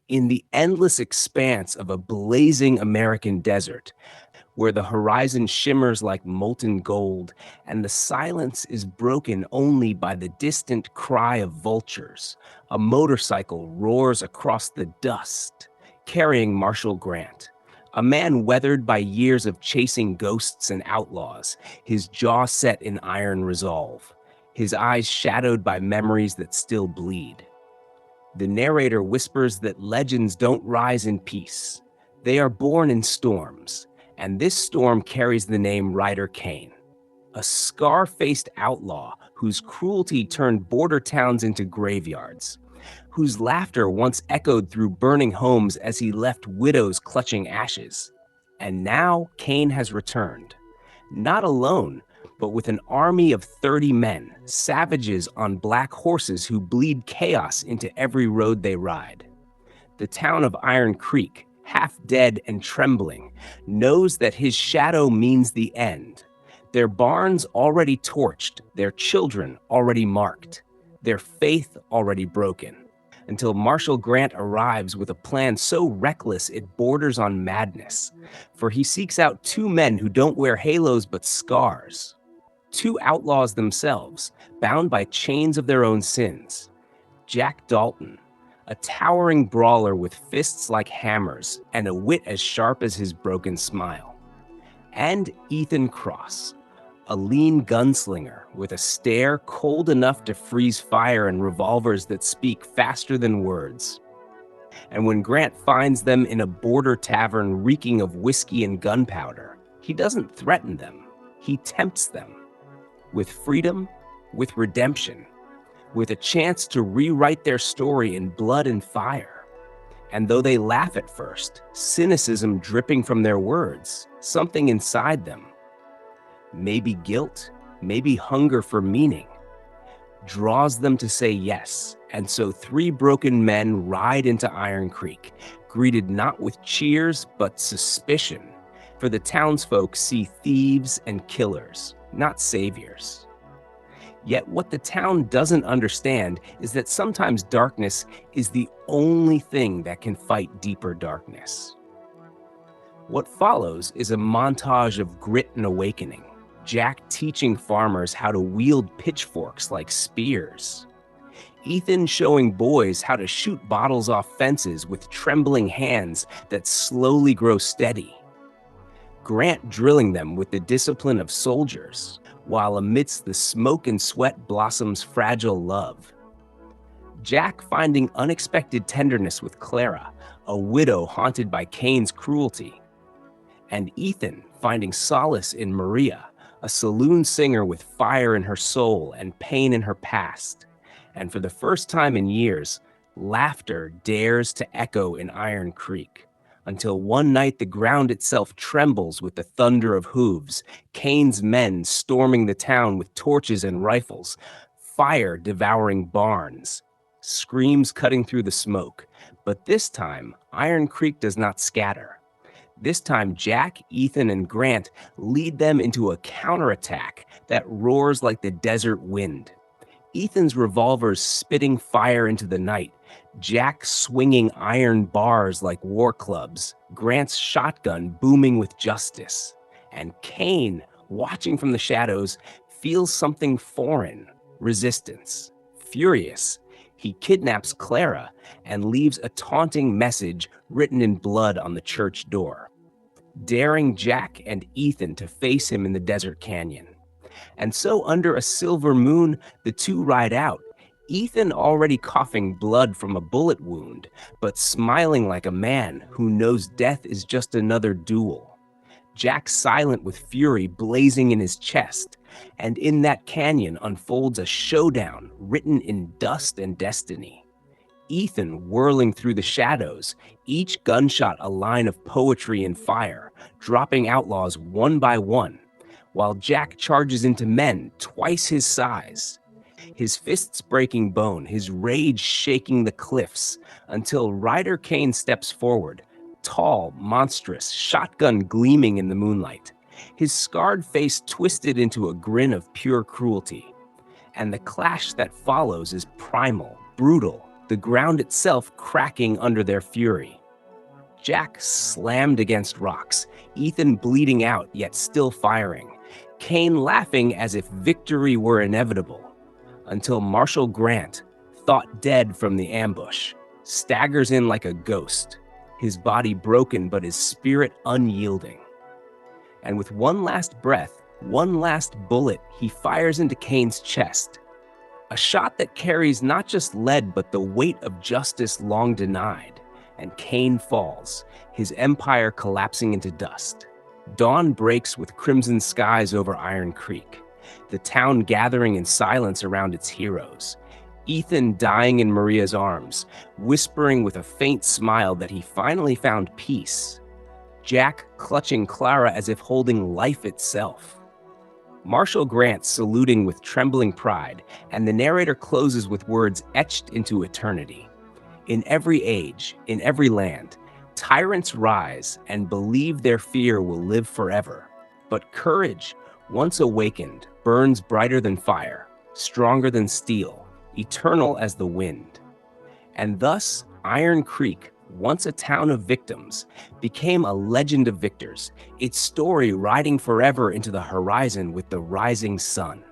in the endless expanse of a blazing American desert, where the horizon shimmers like molten gold and the silence is broken only by the distant cry of vultures, a motorcycle roars across the dust, carrying Marshal Grant, a man weathered by years of chasing ghosts and outlaws, his jaw set in iron resolve, his eyes shadowed by memories that still bleed. The narrator whispers that legends don't rise in peace. They are born in storms, and this storm carries the name Ryder Kane, a scar-faced outlaw whose cruelty turned border towns into graveyards, whose laughter once echoed through burning homes as he left widows clutching ashes. And now Kane has returned, not alone, but with an army of 30 men, savages on black horses who bleed chaos into every road they ride. The town of Iron Creek, half dead and trembling, knows that his shadow means the end. Their barns already torched, their children already marked, their faith already broken, until Marshal Grant arrives with a plan so reckless it borders on madness. For he seeks out two men who don't wear halos but scars. Two outlaws themselves, bound by chains of their own sins. Jack Dalton, a towering brawler with fists like hammers and a wit as sharp as his broken smile. And Ethan Cross, a lean gunslinger with a stare cold enough to freeze fire and revolvers that speak faster than words. And when Grant finds them in a border tavern reeking of whiskey and gunpowder, he doesn't threaten them, he tempts them. With freedom, with redemption, with a chance to rewrite their story in blood and fire. And though they laugh at first, cynicism dripping from their words, something inside them, maybe guilt, maybe hunger for meaning, draws them to say yes. And so three broken men ride into Iron Creek, greeted not with cheers, but suspicion. For the townsfolk see thieves and killers, not saviors. Yet what the town doesn't understand is that sometimes darkness is the only thing that can fight deeper darkness. What follows is a montage of grit and awakening. Jack teaching farmers how to wield pitchforks like spears. Ethan showing boys how to shoot bottles off fences with trembling hands that slowly grow steady. Grant drilling them with the discipline of soldiers, while amidst the smoke and sweat blossoms fragile love. Jack finding unexpected tenderness with Clara, a widow haunted by Kane's cruelty. And Ethan finding solace in Maria, a saloon singer with fire in her soul and pain in her past. And for the first time in years, laughter dares to echo in Iron Creek. Until one night the ground itself trembles with the thunder of hooves, Kane's men storming the town with torches and rifles, fire devouring barns, screams cutting through the smoke. But this time, Iron Creek does not scatter. This time, Jack, Ethan, and Grant lead them into a counterattack that roars like the desert wind. Ethan's revolvers spitting fire into the night, Jack swinging iron bars like war clubs, Grant's shotgun booming with justice. And Kane, watching from the shadows, feels something foreign, resistance. Furious, he kidnaps Clara and leaves a taunting message written in blood on the church door, daring Jack and Ethan to face him in the desert canyon. And so under a silver moon, the two ride out, Ethan already coughing blood from a bullet wound, but smiling like a man who knows death is just another duel. Jack silent with fury blazing in his chest, and in that canyon unfolds a showdown written in dust and destiny. Ethan whirling through the shadows, each gunshot a line of poetry and fire, dropping outlaws one by one, while Jack charges into men twice his size, his fists breaking bone, his rage shaking the cliffs, until Ryder Kane steps forward, tall, monstrous, shotgun gleaming in the moonlight, his scarred face twisted into a grin of pure cruelty. And the clash that follows is primal, brutal, the ground itself cracking under their fury. Jack slammed against rocks, Ethan bleeding out yet still firing, Kane laughing as if victory were inevitable, until Marshal Grant, thought dead from the ambush, staggers in like a ghost, his body broken but his spirit unyielding. And with one last breath, one last bullet, he fires into Kane's chest, a shot that carries not just lead but the weight of justice long denied, and Kane falls, his empire collapsing into dust. Dawn breaks with crimson skies over Iron Creek, the town gathering in silence around its heroes. Ethan dying in Maria's arms, whispering with a faint smile that he finally found peace. Jack clutching Clara as if holding life itself. Marshal Grant saluting with trembling pride, and the narrator closes with words etched into eternity. In every age, in every land, tyrants rise and believe their fear will live forever. But courage, once awakened, burns brighter than fire, stronger than steel, eternal as the wind. And thus, Iron Creek, once a town of victims, became a legend of victors, its story riding forever into the horizon with the rising sun.